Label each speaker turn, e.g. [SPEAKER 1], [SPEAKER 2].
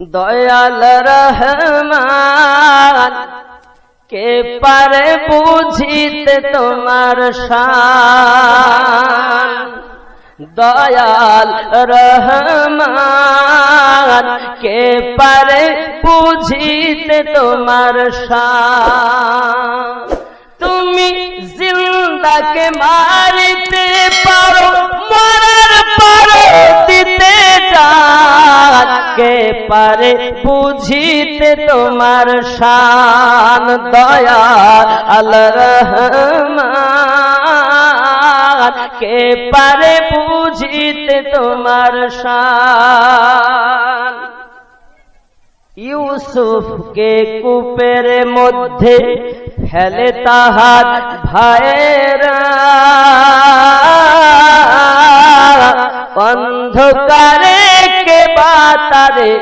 [SPEAKER 1] দয়াল রহমান কে পারে বুঝিতে তোমার শান। দয়াল রহমান কে পারে বুঝিতে তোমার শান। তুমি জিন্দাকে মারিতে পারো, মরার পারো দিতে ডাক। কে পারে বুঝিতে তোমার শান। দয়াল রহমান কে পারে বুঝিতে তোমার শান। ইউসুফকে কূপের মধ্যে ফেলে তাহার ভাইয়েরা, অন্ধকারে কে বা তারে